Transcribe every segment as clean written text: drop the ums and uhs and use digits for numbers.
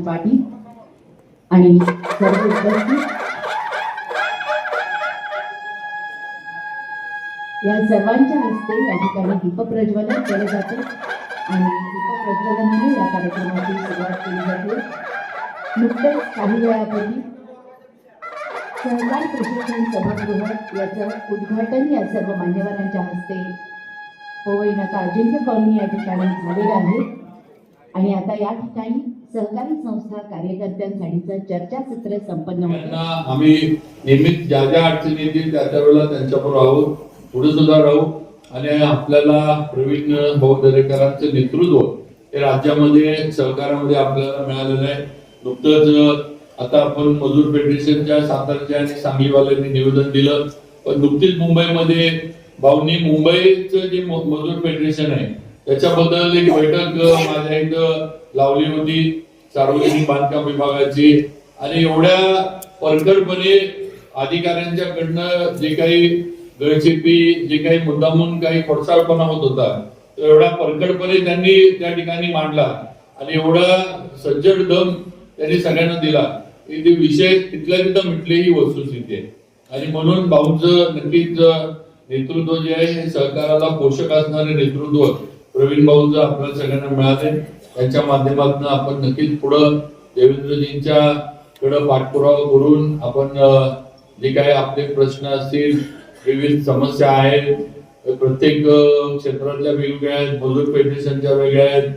पाटील आणि सर्व उपस्थित या सर्वांच्या हस्ते या ठिकाणी दीपप्रज्वलन केले जाते आणि दीपप्रज्वलनाने या कार्यक्रमाची सुरुवात केली जाते. नुकतेच काही वेळापूर्वी सहकार प्रशिक्षण सभागृह याचं उद्घाटन या सर्व मान्यवरांच्या हस्ते पवई नाका अजिंक्य कॉलनी या ठिकाणी झालेलं आहे आणि आता या ठिकाणी सहकारी संस्था कार्यकर्त्यांसाठीचं चर्चासत्र संपन्न होतं. आम्ही नेहमीच ज्या ज्या अडचणी येतील त्या वेळेला त्यांच्याबरोबर आहोत, पुढे सुद्धा राहू आणि आपल्याला प्रवीण भाऊ दरेकरांचं नेतृत्व हे राज्यामध्ये सहकारामध्ये आपल्याला मिळालेलं आहे. नुकतंच आता आपण मजूर फेडरेशनच्या सातारच्या आणि सांगलीवाल्यांनी निवेदन दिलं, पण नुकतीच मुंबईमध्ये भाऊंनी मुंबईचं जे मजूर फेडरेशन आहे त्याच्याबद्दल एक बैठक माझ्या इथं लावली होती सार्वजनिक बांधकाम विभागाची आणि एवढ्या परखडपणे अधिकाऱ्यांच्याकडनं जे काही गळचेपी जे काही मुद्दामून काही खोडसाळपणा होत होता तो एवढा परखडपणे त्यांनी त्या ठिकाणी मांडला आणि एवढा सज्जड दम त्यांनी सगळ्यांना दिला की ते विषय तिथल्या तिथं मिटले ही वस्तुस्थिती आहे. आणि म्हणून भाऊंचं नक्कीच नेतृत्व जे आहे हे सहकाराला पोषक असणारे नेतृत्व प्रवीण भाऊंचं आपल्याला सगळ्यांना मिळाले. त्यांच्या माध्यमातून आपण नक्कीच पुढं देवेंद्रजींच्या कडे पाठपुरावा करून आपण जे काही आपले प्रश्न असतील, विविध समस्या आहेत, प्रत्येक क्षेत्रातल्या वेगवेगळ्या आहेत, मजूर फेडरेशनच्या वेगळ्या आहेत,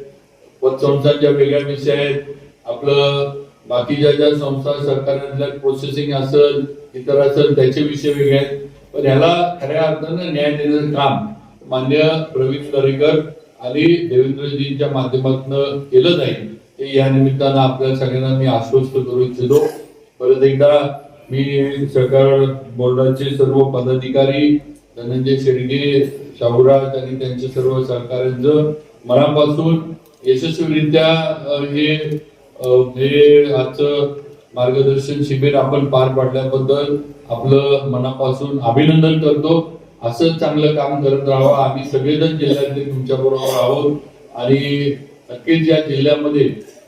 पतसंस्थांच्या वेगळ्या विषय आहेत, आपलं बाकीच्या ज्या संस्था सरकारमधल्या प्रोसेसिंग असेल इतर असेल त्याचे विषय वेगळे आहेत. पण ह्याला खऱ्या अर्थानं न्याय देण्याचं काम मान्य प्रवीण दरेकर आणि देवेंद्रजींच्या माध्यमातून केलं जाईल हे या निमित्तानं आपल्या सगळ्यांना मी आश्वस्त करू इच्छितो. परत एकदा मी सहकार बोर्डाचे सर्व पदाधिकारी धनंजय शेडगे, शाहूराज आणि त्यांचे सर्व सहकाऱ्यांचं मनापासून यशस्वीरित्या हे आजचं मार्गदर्शन शिबिर आपण पार पाडल्याबद्दल आपलं मनापासून अभिनंदन करतो. असंच चांगलं काम करत राहावं. आम्ही सगळेजण जिल्ह्यातले तुमच्या बरोबर आहोत आणि नक्कीच या जिल्ह्यामध्ये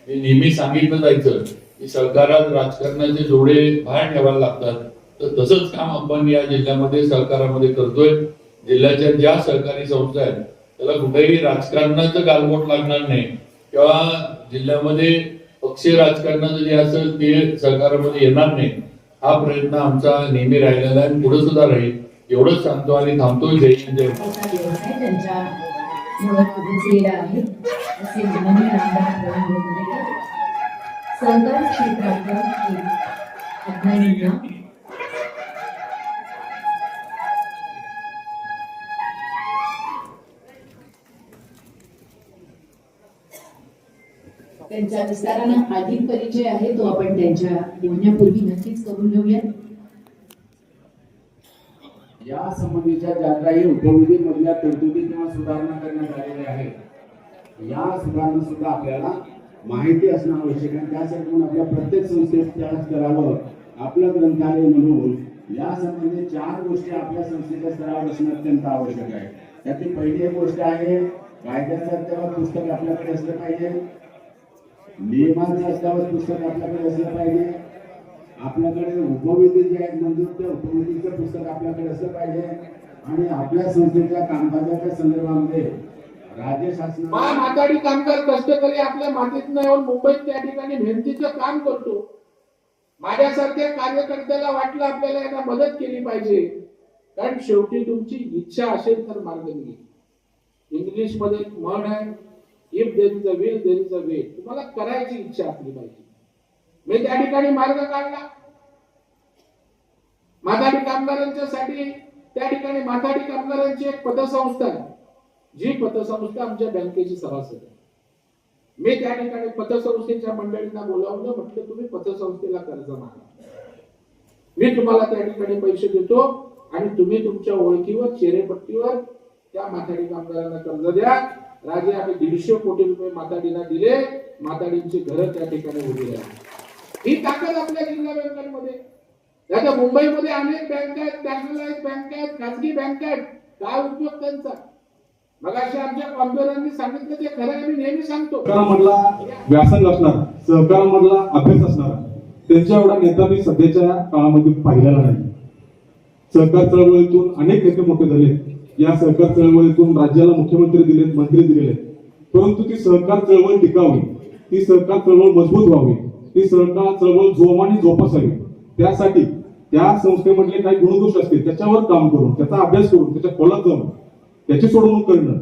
मी नेहमी सांगितलं जायचं की सहकारात राजकारणाचे जोडे बाहेर ठेवायला लागतात, तर तसंच काम आपण या जिल्ह्यामध्ये सहकारामध्ये करतोय. जिल्ह्याच्या ज्या सहकारी संस्था आहेत त्याला कुठेही राजकारणाचं गालबोट लागणार नाही किंवा जिल्ह्यामध्ये पक्षीय राजकारणाचं जे असेल ते सहकारामध्ये येणार नाही हा प्रयत्न आमचा नेहमी राहिलेला आहे, पुढे सुद्धा राहील. एवढंच सांगतो आणि थांबतो. जय हिंद जय त्यांच्या मुळात उभेलेला आहे असे माननीय आमदार प्रवीण दरेकर सहकार क्षेत्रातलं एक अग्रणी नाव. त्यांच्या विस्तारानं अधिक परिचय आहे तो आपण त्यांच्या बोलण्यापूर्वी नक्कीच करून घेऊयात. या संबंधीच्या ज्या काही उपविधीमधल्या तरतुदी किंवा सुधारणा करण्यात आलेल्या आहेत या सुधारणा सुद्धा आपल्याला माहिती असणं आवश्यक आहे. त्यासाठी म्हणून आपल्या प्रत्येक संस्थेच्या स्तरावर आपलं ग्रंथालय म्हणून या संबंधी 4 गोष्टी आपल्या संस्थेच्या स्तरावर असणं अत्यंत आवश्यक आहे. त्यातली पहिली एक गोष्ट आहे कायद्याचं अद्ययावत पुस्तक आपल्याकडे असलं पाहिजे, नियमांचं अद्ययावत पुस्तक आपल्याकडे असलं पाहिजे, आपल्याकडे उपविधी जे आहेत मंजूर त्या उपविधीचं पुस्तक आपल्याकडे असलं पाहिजे आणि आपल्या संस्थेच्या कामकाजाच्या संदर्भामध्ये राज्य शासनाने माथाडी कामगार कष्टकरी आपल्या मातीतनं येऊन मुंबईत त्या ठिकाणी मेहनतीचं काम करतो. माझ्यासारख्या कार्यकर्त्याला वाटलं आपल्याला यांना मदत केली पाहिजे, कारण शेवटी तुमची इच्छा असेल तर मार्ग निघेल. इंग्लिश मध्ये एक म्हण आहे, if there is a will there is a way. तुम्हाला करायची इच्छा असली पाहिजे. मी त्या ठिकाणी मार्ग काढला. माथाडी कामगारांच्यासाठी त्या ठिकाणी माथाडी कामगारांची एक पतसंस्था आहे, जी पतसंस्था आमच्या बँकेची सभासद आहे. मी त्या ठिकाणी पतसंस्थेच्या मंडळींना बोलावलं, म्हटलं तुम्ही पतसंस्थेला कर्ज मागा, मी तुम्हाला त्या ठिकाणी पैसे देतो आणि तुम्ही तुमच्या ओळखीवर चेहरेपट्टीवर त्या माथाडी कामगारांना कर्ज द्या. राजे आम्ही 150 कोटी रुपये माथाडीला दिले, माथाडींची घरं त्या ठिकाणी उभी राहिली. ही ताकद आपल्या जिल्हा बँकांमध्ये. आता मुंबईमध्ये अनेक बँका आहेत, नॅशनलाइज बँका आहेत, खासगी बँका आहेत. काय उपयोग त्यांचा? मगाशी आमच्या कॉम्प्युटरांनी सांगितलं ते खरं आहे, मी नेहमी सांगतो. सहकारामधला व्यासंग असणार, सहकारामधला अभ्यास असणार, त्यांच्या एवढा नेता मी सध्याच्या काळामध्ये पाहिलेला नाही. सहकार चळवळीतून अनेक नेते मोठे झाले. या सहकार चळवळीतून राज्याला मुख्यमंत्री दिलेत, मंत्री दिलेले, परंतु ती सहकार चळवळ टिकावी, ती सहकार चळवळ मजबूत व्हावी, ती सहकार चळवळ जोमाने जोपासावी, त्यासाठी त्या संस्थेमधले काही गुणदोष असतील त्याच्यावर काम करून, त्याचा अभ्यास करून, त्याच्या खोलात जाऊन त्याची सोडवणूक करणं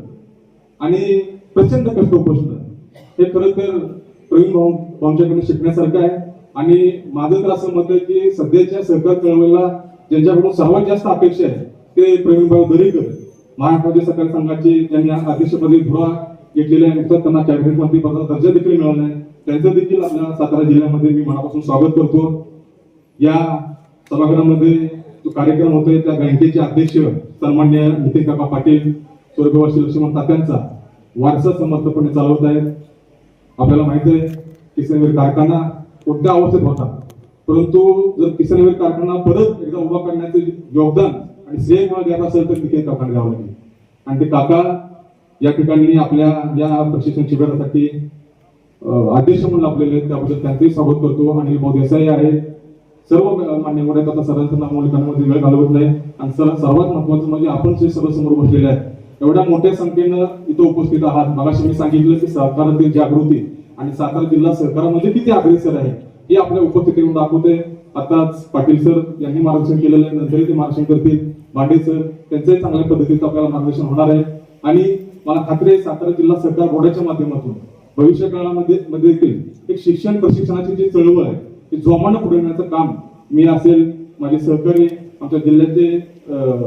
आणि प्रचंड कष्ट उपसणं हे खरं तर प्रवीण भाऊंच्याकडून शिकण्यासारखं आहे. आणि माझं तर असं मत आहे की सध्याच्या सहकार चळवळीला ज्यांच्याकडून सर्वात जास्त अपेक्षा आहे ते प्रवीण भाऊ दरेकर, महाराष्ट्र सहकारी संघाचे ज्यांनी अध्यक्षपदी धुरा घेतलेल्या आहे, त्यांना कॅबिनेट मंत्री पदाचा दर्जा देखील मिळाला आहे, त्यांचं देखील आपल्या सातारा जिल्ह्यामध्ये मी मनापासून स्वागत करतो. या सभागृहामध्ये जो कार्यक्रम होतोय त्या बँकेचे अध्यक्ष सन्मान्य नितीन काका पाटील स्वर्गवासी लक्ष्मण तात्यांचा वारसा समर्थपणे चालवत आहेत. आपल्याला माहिती आहे किसनवीर कारखाना कोणत्या अवस्थेत होता, परंतु जर किसनवीर कारखाना परत एकदा उभा करण्याचे योगदान आणि श्रेय मला द्यायचं असेल तर नितीन काकांना द्यावं लागेल. आणि ते काका या ठिकाणी आपल्या या प्रशिक्षण शिबिरासाठी अध्यक्ष म्हणून आपलेले आहेत, त्याबद्दल त्यांचेही स्वागत करतो. अनिल भाऊ देसाई आहेत, सर्व मान्यवर आहेत. आता सर्वांचं नामोल्लेखांमध्ये वेळ घालवत नाही. आणि सर्वात महत्वाचं म्हणजे आपण जे सर्व समोर बसलेले आहेत, एवढ्या मोठ्या संख्येनं इथं उपस्थित आहात. मगाशी मी सांगितलं की सहकारातील जागृती आणि सातारा जिल्हा सहकारामध्ये किती अग्रेसर आहे हे आपल्या उपस्थितीतून दाखवते. आताच पाटील सर यांनी मार्गदर्शन केलेलं आहे, नंतरही ते मार्गदर्शन करतील. भांडे सर त्यांचंही चांगल्या पद्धतीचं आपल्याला मार्गदर्शन होणार आहे. आणि मला खात्री आहे सातारा जिल्हा सहकार बोर्डाच्या माध्यमातून भविष्य काळामध्ये देखील एक शिक्षण प्रशिक्षणाची जी चळवळ आहे ती जोमानं पुढे नेण्याचं काम मी असेल, माझे सहकारी आमच्या जिल्ह्याचे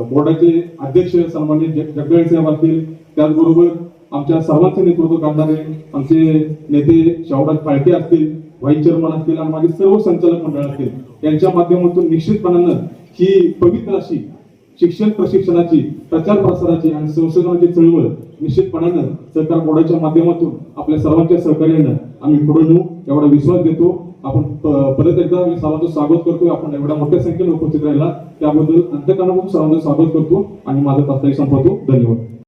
बोर्डाचे अध्यक्ष सन्मान्य जगदाळे साहेब असतील, त्याचबरोबर आमच्या सर्वांचं नेतृत्व करणारे आमचे नेते शाहूराज फाळके असतील, व्हाईस चेअरमन असतील आणि माझे सर्व संचालक मंडळ असतील, यांच्या माध्यमातून निश्चितपणानं ही पवित्र अशी शिक्षण प्रशिक्षणाची, प्रचार प्रसाराची आणि संशोधनाची चळवळ निश्चितपणानं सहकार बोर्डाच्या माध्यमातून आपल्या सर्वांच्या सहकार्यानं आम्ही पुढे नेऊ एवढा विश्वास देतो. आपण परत एकदा मी सर्वांचं स्वागत करतोय. आपण एवढ्या मोठ्या संख्येने उपस्थित राहिला त्याबद्दल अंतःकरणापासून सर्वांचं स्वागत करतो आणि माझं तात्काळ संपवतो. धन्यवाद.